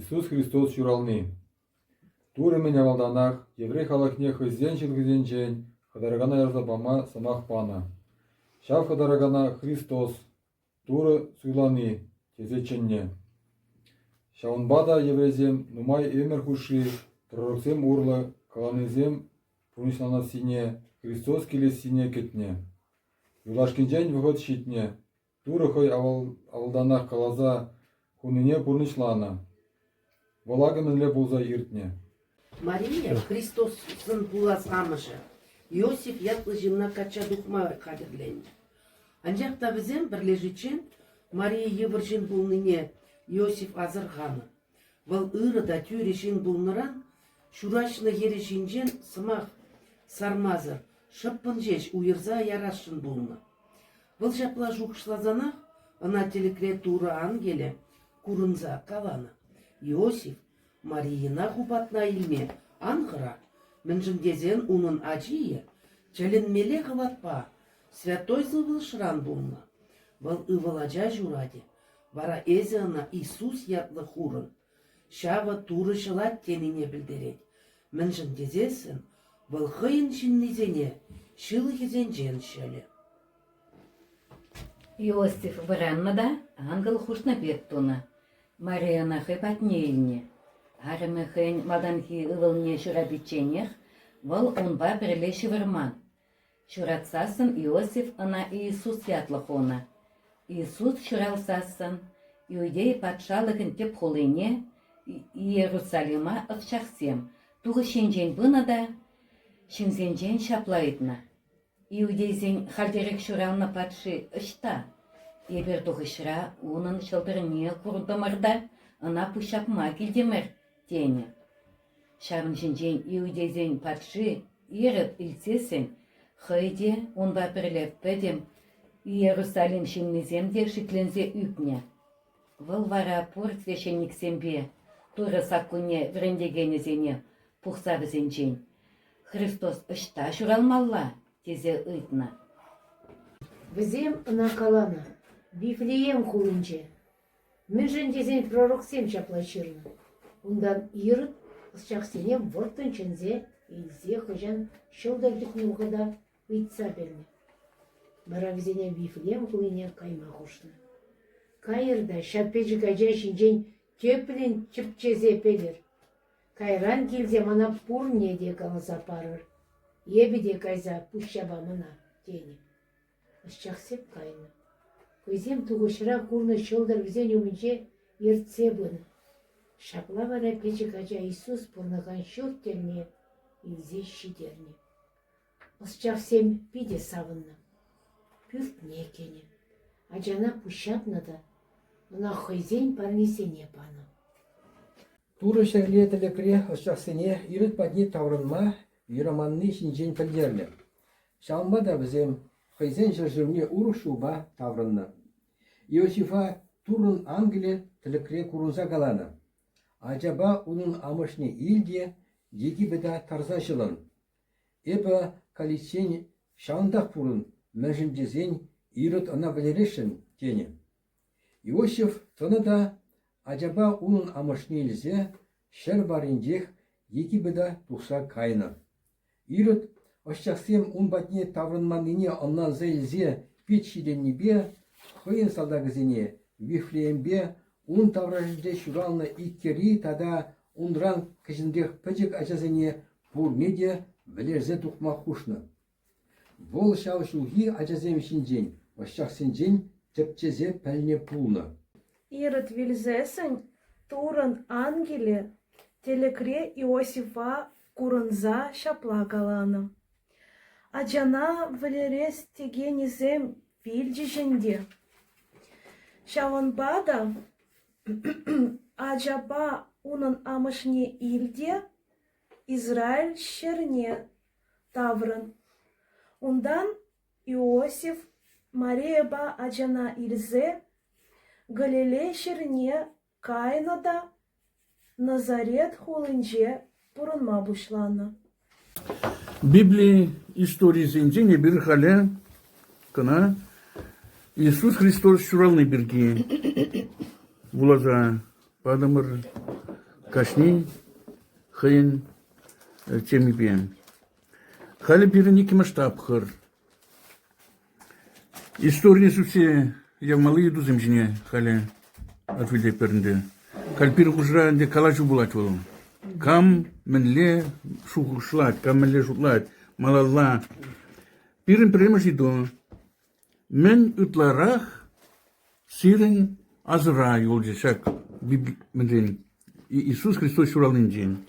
Иисус Христос шуралны. Туры меня валданах, еврей халахне хызен шилгызенчен, хадарагана ярзапама самах пана. Шав хадарагана Христос, туры суйланы, тезеченне. Шаунбада еврезем, нумай эмер хуши, пророксем урлы, каланезем, пунишнана сине, Христос келес сине кетне. Юлашкинчен выход щитне, туры хой авалданах калаза, хунине пурнышлана. Валагымызле булза иртне. Мария Христостың булазғамышы. Иосиф ятлы жымна кача духма қадірленді. Анжақта бізем бірлежічен Мария евіржен булныне Иосиф азырғаны. Вал ырыда тюрешен булныран шурашны ерешінжен сымақ сармазыр шыппын жеш уйырза ярашын булны. Вал жапла жуқшлазанақ ана телекретура ангеле курынза каланы. Иосиф Марияна хупатна илме анғыра, мінжіндезен унын ажие, чәлінмеле ғылатпа, святой зывыл шыран болна. Бұл ывыладжа жураде, вара эзі ана Иисус ятлы хурын, шава туры шылат теніне білдерет. Мінжіндезесін, бұл хыйын шиннезене, шылы хезен жен шөлі. Иосиф варанмада ангел хушна петтуна. Марияна хыпатнейлне. Армехен маданхи ывылне шурабиченех, выл онба бірле шывырман. Шуратсасын Иосиф ана Иисус ятлыхона. Иисус шуралсасын, иудей патшалығын теп холыне, Иерусалима ықшақсем, туғы шенжен бынада, шензенжен шаплайдна. Иудейзен халдерек шурална патшы ышта. Ебер туғышра унын шылдырыне құрдымырда, ана пұшапма келдемір, тені. Шарын жінжен иудейзен патшы, еріп үлсесін, хыйде онба бірлеп бәдем, Иерусалим шыннеземде шиклензе үпне. Выл вара пор священниксембе, туры саккуне врендегенезене пұқса бізенжен. Христос ышта шуралмалла, тезе ыйтна. Візем ына калана. Вифлеем хулынче. Мүжін дезен пророксем чаплашырны. Ундан ирыт ысчақсенем вұрттын чынзе, илзе хыжан шылдай дүкнуғыда ұйтса берне. Баравзене Вифлеем хулыне кайма хушны. Кайырда шаппежі кайжа шинжен төпілін чіпчезе пелер. Кайран келзе мана пурне де каласа парыр. Ебеде кайза пущаба мына тені. Ысчақсеп кайны. Көзем туғышыра курны шылдар візен өмінше ертсе бұны. Шапла бара печі қажа Иисус пұрнаған шылт терне, илзе шидерне. Осчақсем пиде савынна. Пүрт не кені. Ажана пұшапна да, мұна хойзен парнесене паны. Туры шәрлетілі кіре осчақсене ирыт падне таврынма, юраманны шинжен пілдерлі. Шалма да бізем хойзен жыржырне урушуба таврынна. Иосифа турын ангеле тілікре курунса каланы. Ажаба унын амышне илде, еки біда тарза жылын. Эпі каличен шаундақ пурын, мәжімдезен ирыт ана білерешін тені. Иосиф тұны да ажаба унын амышне илзе, шәр барындех еки біда тұқса кайны. Ирыт ошчақсем ун батне таврынманыне оннан зәйлзе петшиденнебе, хыйын салдагызене, Вифлеембе, ун тавражде шуралны иккери тада унран кішіндех пәчік ачазене пурнеде білерзе тұқма хушны. Бол шау шулги ачазем шинжен, ошчақсенжен тепчезе пәліне пулны. Ирод вилзесін турын ангеле телекре Иосифа курынза шапла каланы. Ажана вілерес тегенізем вилджішінде. Шаванбада ажаба унын амышне илде Израиль шерне таврын. Ундан Иосиф Мареба ажана илзе Галилей шерне кайнада Назарет хулынже пурынма бушланы. Библии истории зензене bir hale kına İsus Hristos şuralını birgi bulaza badamır кашни хын темипе. Хали бирники масштаб хыр. История сусе я малые дуземжине хали отведе пернде. Кальпир хужра де калачу булат вол. Кам менле шухушлат, кам менле шутлат, малалла. Пирин премаши до. Мен утларах сирен азра юлджи шак библин. Иисус Христос шуралын день.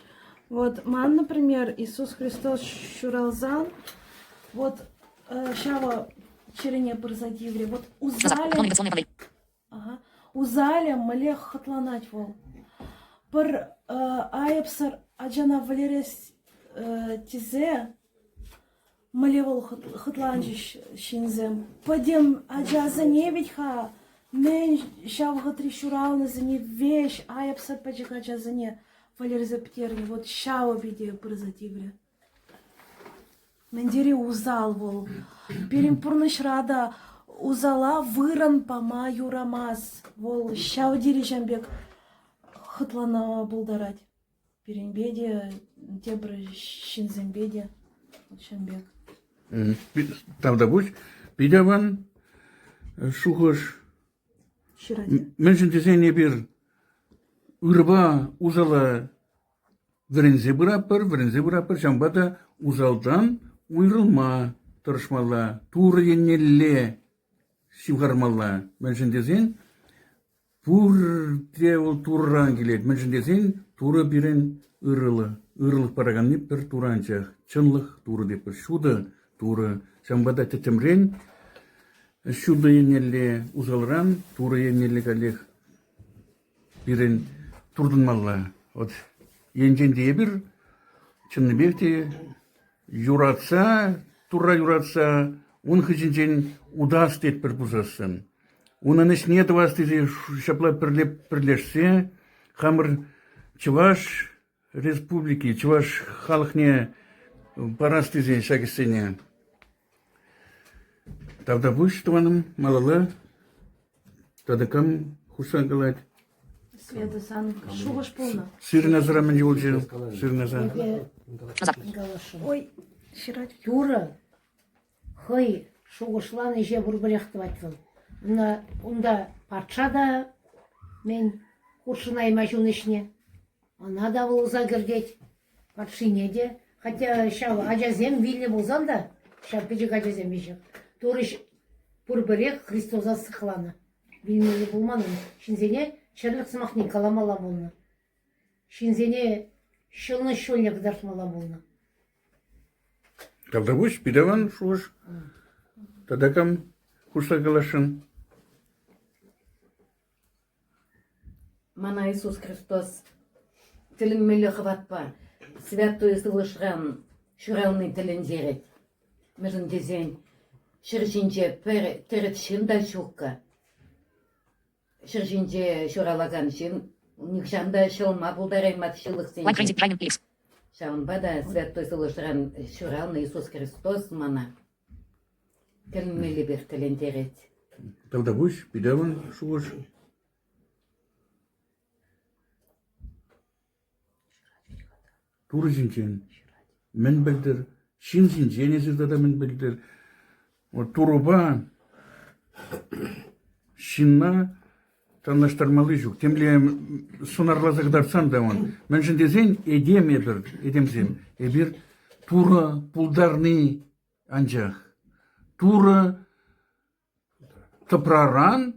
Вот, ман, например, Иисус Христос Шуралзан, вот, шава черене паразадивре, вот узалем малех хатланать вол. Пар айпсар аджана валерес тизе малевол хатланжиш шинзем. Падем аджа не ведь ха, мен шав хатри шуралны за не вещь, айпсар паджика аджа за не. Валер заптерни, вот шао биде паразативре. Мендери узал вол. Перемпурныш рада узала выран пама юрамаз. Вол шао дирижамбек хытлана булдарать. Перембеде, тебры шинзембеде. Шамбек. Там добуч, бидаван шухош. Меншин тезене бир Урба узала врензе бурапыр, шамбата узалдан уйрылма тырышмала, туры еннелле сивгармала. Меншіндезен, пур тевыл турран келет. Меншіндезен, туры бірін ырылық параганны бір туранчақ. Чынлық туры депір. Шуды туры. Шамбата тетімрен, шуды еннелле узалран, туры еннелле калех бірін турдун малла. Вот енжен дие бир чынныбекте юратса, тура юратса, он хыжинжен удас дет бір бузасын. Унын ішіне твастызе шапла пірлешсе, хамыр Чуваш республики, Чуваш халықне парастызе шагысыне. Тавда буш туаным малалы, тадыкам хусан галать. Света сан шугаш полна. Сырназара мен жолжу, сырназа. Ой, ширать. Тура, хый, шуғышлан еже бұрбыряқтывать выл. Онда парча да мен куршынайма жунышне. Она да выл загірдет паршине де. Хотя шау ажазем вилне болзан да, шау пежек ажазем бежек. Турыш бұрбырек Христоза сықланы. Вилнелі болманым. Шинзене чырлық сымақне каламала болны. Шинзене шылны шөлне қыдартмала болны. Тавда буш, бидаван шуш. Тадакам хуса галашын. Мана Иисус Христос тілін мөлі қыватпа. Святой сылышған шуралны тілін зерет. Межін дезен шыржинже перед шында шуққа. Шыржинже шуралаган шын никшанда шылма бұлдараймат шылық сен. Шаунбада святой сылышған шуралны Иисус Христос мана тілін мөлі бір тілін зерет. Тавда буш, бидаван шуш. Туры жинчен, мен білдір, шин жинчен есізді да мен білдір. Туруба шинна танлаштармалы жүк. Темле сунарлазығдарсан да он. Мен жіндезен едем ебір, едемзен. Ебір тура пулдарны анжақ. Тура тыпраран,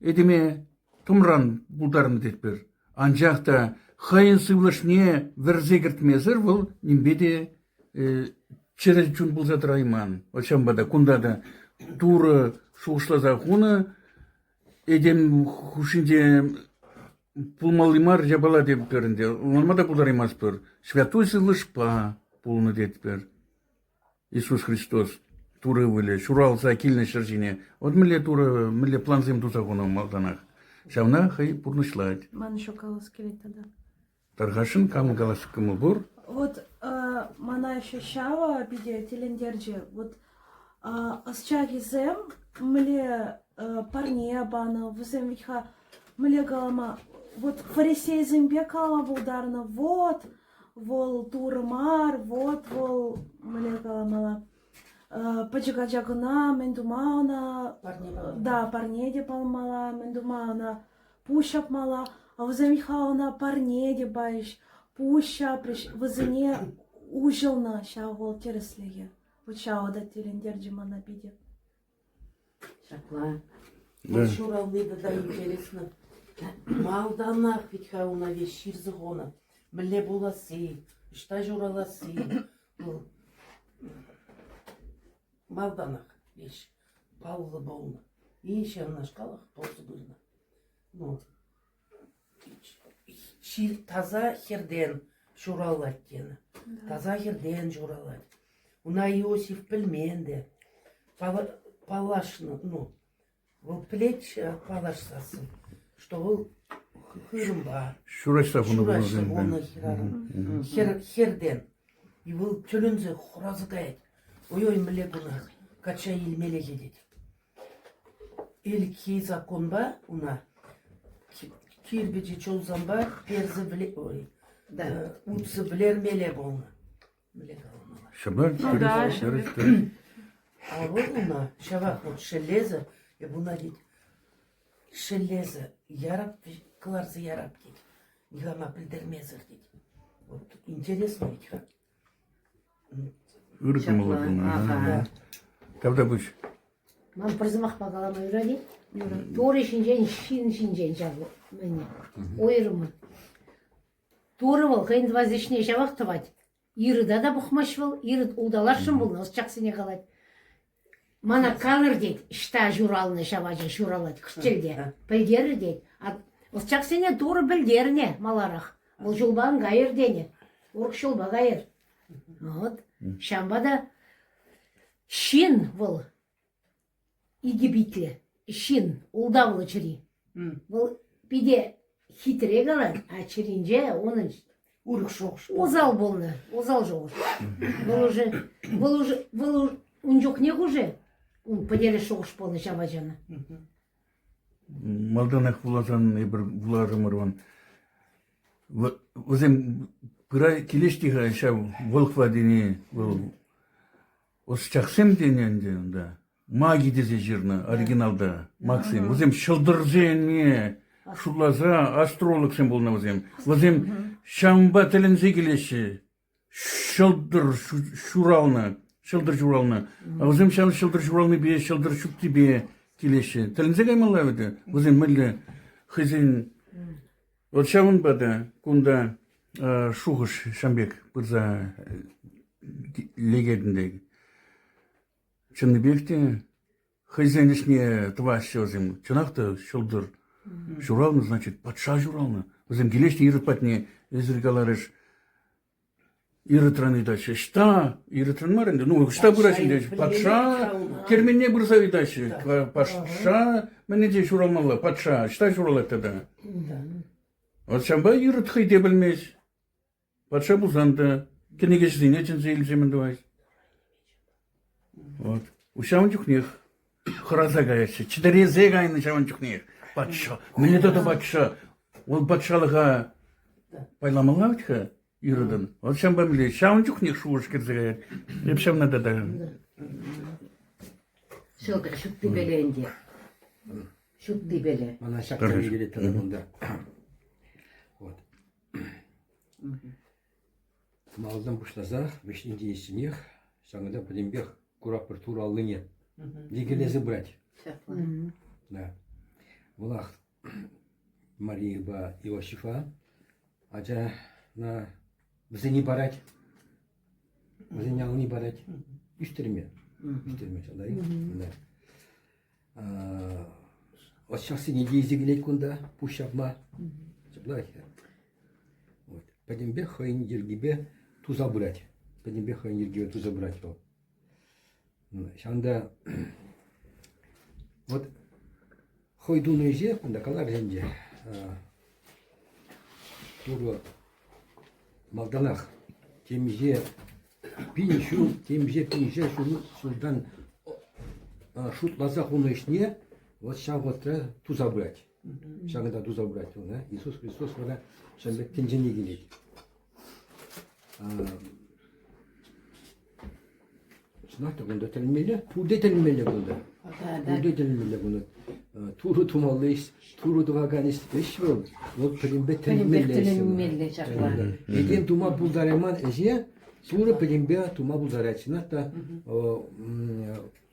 едеме тумран пулдарны детбір. Анжақ да хайын сывлышне верзегіртмезір бұл нембеде через чун бұл задрайман. Очамбада кундада тура шуғышлаза хуны едем хушинде пулмалымар жабала деп берінде. Олмада пулдараймас бір. Святой сылышпа пулны детбір. Иисус Христос туры выле, шуралса килне шаржине. Вот міле тура, міле планзем туза хуны малданах. Шавна хай пурнышлать. Ман еще калас келет тогда. Таргашын кам галасы кымыл бұр. Вот мана еще шава биде телендерже. Вот асчаги зем мле парне бана взем витха мле галама вот фарисей зимбе кала булдарна, вот, вол турмар, вот, вол, мле каламала. Пачыгачагына, мен думауна, да, парнеде палмала, мен думауна, пущап мала, а взамихауна парнеде баиш, пущаприш, вызыне ужылна, ща вол тереслеге. Вот ща ода терендер джимана биде. Шакла. Да. Вот Журалныда да интересно. Малданах ведь хауна весь ширзгона. Мле буласы, что жураласы. Малданах вещь. Паула болна. И еще на шкалах ползубырна. Ну. Шир таза херден журалат дені. Таза херден журалат. Уна Иосиф пельменде. Палашны, ну. Вол плеч палашсасы. Что вол хырымба. Şuraçta bunu Шурашты оны bulundum. хирарым. Херден. И вол чөлөнзе хуразыкает. Ой-ой, мле буна. Кача илмеле едет. Эл закон ба, уна. Кирбечи чолзамба, перзі біле, ой. Да. Утсы білер меле болна. Мле калмала. Şabar, да, şuraçta. А вот уна, шавах вот шелеза, и буна дит. Шелеза, яраб, кларзы яраб дит. Нигама придермезер дит. Вот интересно ведь, ха? Ürküm olur Şapla, bunlar. aha. Tavda bu. Мам призмах пагалама юради. Тори шинжен, шинжен жабу. Мене. Ойрымы. Торы бол, хайын двазичне жавақ тывать. Ирыда да бұқмаш бол, ирыд улдаларшын бол, осы жақсыне қалады. Мана калыр дейд, ішта журалыны жаважы журалады, күштелде. Білдері дейд. Осы жақсыне торы білдеріне, маларақ. Бұл жолбағын ғайыр дене. Орық жолба ғайыр. Вот. Шамбада шин бол. Египетлі. Шин, улда бол чыри. Бұл биде хитре қалады, а чиринже оның Урық шоқш. озал болны, озал жоғыш. Бұл уже, он жоқ не уже. Он поделе шоғыш болны жабажаны. Maldanak bulazan, bir bulazım var. Özüm pıra kileşti ha şav volkva dini, os çaksem denende onda. Magi dizi jirna, originalda, Maksim. Özüm şıldırzen mi? Şulaza astrolog sen bolna özüm. Özüm şamba telenze kileşi. Şıldır şuralna. Özüm şam şıldır şuralna bir şıldır şukti bir kileşi. Telenze gaymalı öyle. Özüm mille hızın. Вот şavun bada kunda şuğuş şambek bırza legedindeki. Şimdi bekti hızın işine tvaş özüm. Çınakta şıldır. Журавны, значит, патша журавны. Өзім келешті ирытпатне езіргаларыш ирытраны дачы. Шта ирытран мар енді. Ну, шта бұрашын патша керменне бұрса видачы. Патша мәне де журавмалы. Патша, шта журалат тада. Вот шамба ирыт хыйде білмеш. Патша бұзанды. Кенеге жызыне чын зейліземін дуайыз. Вот. Ушамын жүхнех. Хыраза гаяшы. Чыдарезе гайны шамын жүхнех. Патша. Мне да патша. Он патшалыға пайламалау тіға үйрідін. Вот шам бәміле. Шам жүхнех шуыш керзіға. Еп шам нада да. Шылдыр шутты беленде. Шутты беле. Ана шактан келет тарабында. Вот. Малдан бушлаза, вешнинде есінех, шаңыда білінбек курап бір туралыне. Дегелезі брать. Şapla. Да. Вулах Мария ба Иосифа, ача на взени барать, взени ални барать, üstürme, çalayım. O şahsi ne diyecek kunda, puş yapma, çalay. Вот. Пойдем бег, хайни дергибе туза брать, пойдем бег, хайни дергибе туза брать. Şanda вот Хойдун еже, кунда калар женде. Туру малданах. Темже пиншу, шулдан шут лазах уну ишне, вот шаготра туза брать. Шагында туза бурать, да? Иисус Христос вона шамбек тенжени келет. Знахта гонда телмеле, туде телмеле гонда. Туде телмеле гонда. Туру тумаллыйс, туру дваганис беш бол. Вот примбе телмеле. Телмеле шакла. Един тума булдареман эже, туру примбе тума булдарачына та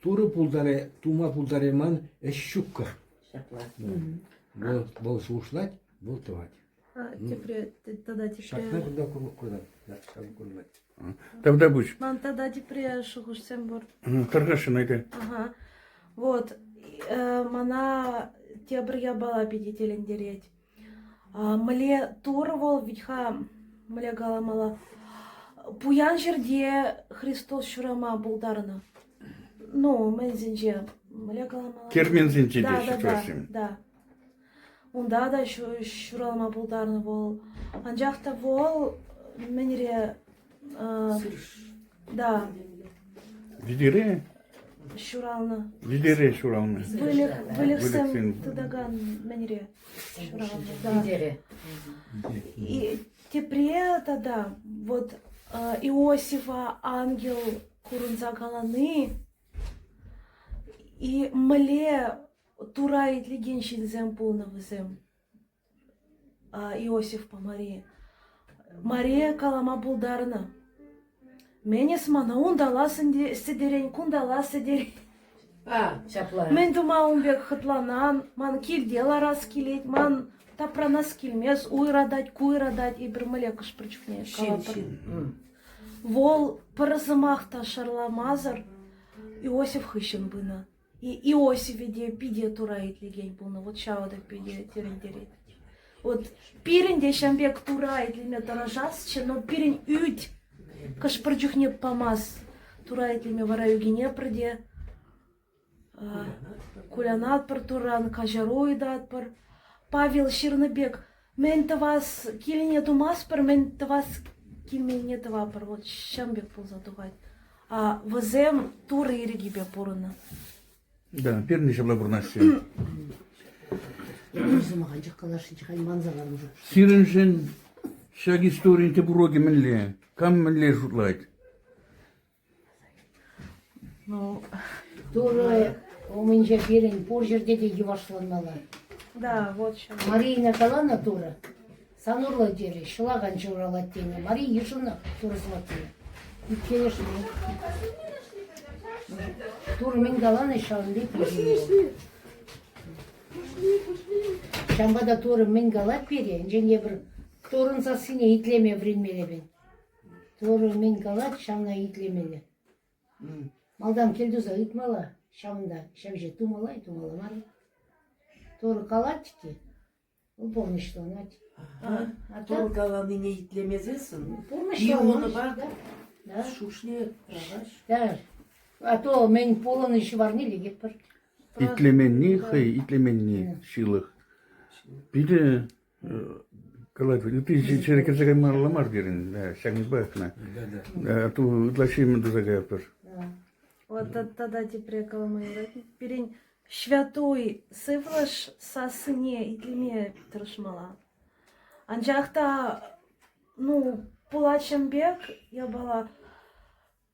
туру булдаре тума булдареман эшшукка. Шакла. Бол слушать, бол товать. Тогда Шакна теперь... куда куда? Да, шак куда. Тогда будь. Ман тогда теперь шухушсем бор. Таргашин айда. Ага. Вот. Мана тебрия бала пидителен дереть. Мле турвол витха мле галамала. Пуян жерде Христос шурама булдарна. Ну, мензинже мле галамала. Кермензинче Да, де да, да, шифрасим. да. Унда да шуралма булдарна вол. Анжахта вол менере да, Видире? шурална. Видире шуралны. Вылехсем Вылехсем. тудаган менере шурална, да. Лидере. И теперь тогда вот Иосифа ангел курунза галаны и мле турает легенщин зем полного зем. Иосиф по Марии. Мария калама булдарна. Менес мана ундала сидерень, кундала сидерень. Шакла. Мен думаум бек хытланан, ман килдела раз килет, ман тапранас килмес, уйрадать, куйрадать, и бір мылекыш причукне. Вол паразымахта шарламазар, Иосиф хыщен бына. И Иосиф веде пиде турает легень полно, вот шауда пиде терендерет. Вот пирень дешамбек турает лиме таражасче, но пирень ють, каш причухне помаз, турает лиме вараю генепроде. Кулянат пар туран, кажаруй дат пар. Павел Ширнабек, мен вас килине тумас пар, мен вас килине това пар. Вот шамбек пол затугать. А вазем туры иригибе порына. Да, перни шабла бурнасы. Өзімаған жаққалашы жақай манзалар уже. Сиреншен шаг истории те буроги менле. Кам менле жутлайт. Ну, Туры оменже берен пор жерде де евашланмала. да, вот сейчас. Марина калана туры. Санурлы дері, шылаған жұралат дені. Мария ешіні туры зватыны. И, конечно, туры мен каланы шалынды пейзі. Шамбада туры мен калат бере, және бір турын сасыне итлеме вренмеле бен. Туры мен калат шамна итлемеле. Малдам келдуза итмала, шамында, шамже тумала и тумала мары. Туры калатики, ол полнышланать. А Тол так, галаны не итлемезесін. И полнышланать. оны бар да, Да, шушне прағаш. да. А то мен полыны шварнили геппер. Итлеменни хай, итлеменни шилых. Биде калат, ты через какая маламар дерин, да, шагни бахна. Да. А ту длашим дузагапер. Вот тогда теперь каламы. Перень святой сывлаш сасыне и тлеме тырышмала. Анжақта, ну, пулачымбек, я была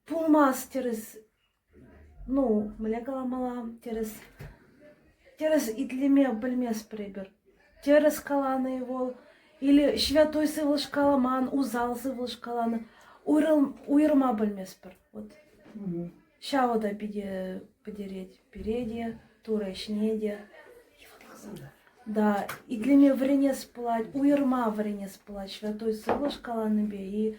пулмас терес, ну, мле каламала терес и тлеме бельмес прибер. Терес каланы его, или святой сывлаш каламан, узал сывлаш каланы, уйрма бельмеспер. Вот. Шауда пиде подереть переде, тура шнеде. Да, и для меня врене сплать, уйрма врене сплать, святой сылыш каланыбе и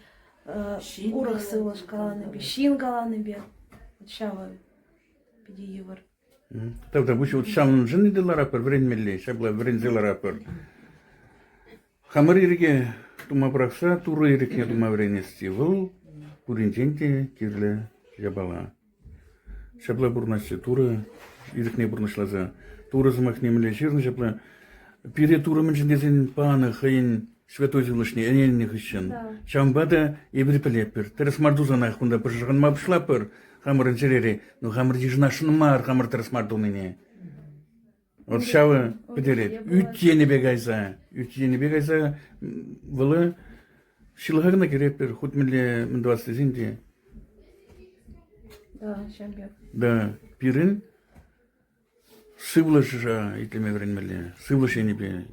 урах сылыш каланыбе, щин каланыбе. Вот шава пиде евар. Тогда буш вот шам жени деларапер, врен мелле, шабла врен деларапер. Хамаририге тума бракса, туры ирике тума вренести. Выл пуринченте кирле жабала. Шабла бурнашчы туры, ирикне бурнашлаза. Туры замахнемле жирны шабла. Пире туры менчендесен паны хайын святой зилышне эненне хыщен. Шамбада ебри пелепер. Терес мардузана хунда пыржыган мапшлапер. Хамыр инженери, ну хамыр жижнашын мар, хамыр терес мардумине. Вот шавы бедерет. Үтчені бегайса. Үтчені бегайса. Вылы шилғағына кереппер. Худ мілі міндуасы зинде. Да, шамбек. Да, пирин. Сывлыша итлеме вренмеле. Сывлыша небе.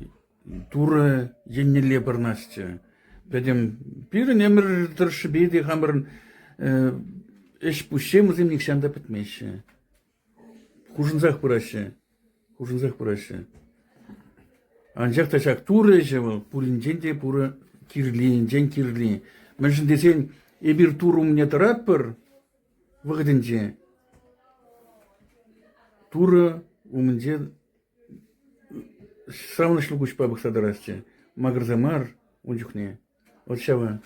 Тура еннеле барнасчы. Бәдем пирин емір тұршы бейді хамырын эш пущем узым никшанда бітмеші. Хужынзақ бұрашы. Хужынзақ бұрашы. Анжақ ташақ тура еші бұл. Пулинжен де пуры кирли, жен кирли. Мәншін десен, ебір туру мне тарат бір вғыдынже. Тура умынже сравнышлы күш бабық садарасчы. Магырзамар унжықне. Вот шава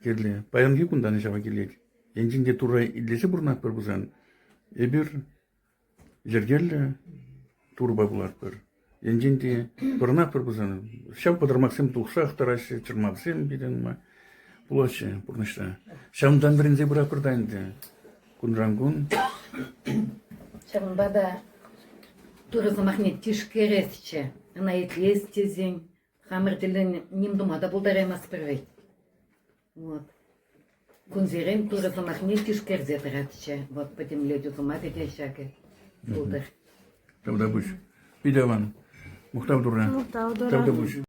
керлі. Паянги күнданы шава келеді. Енжінде тура идлесі бұрнақ бір бұзан. Ебір жергелі тур бабылар бір. Енжінде бұрнақ бір бұзан. Шав падырмақсым тұқсақ тарашы, чырмақсым бейден ма. Бұлашы, бұрнышта. Шамдан бірінзе бұрақ бір дайынды. Күнрангун. Шавын бада турызы махнет тишкересче. Она етлес тезень. Хамыр тілін немдумада бұлдараймас бірвей. Вот. Күнзерен турызы махнет тишкерзе таратче. Вот потім ледю зуматы тяшаке. Бұлдар. Тавда бұш. Бидаван. Мұқтав дұра. Мұқтау Тавда бұш.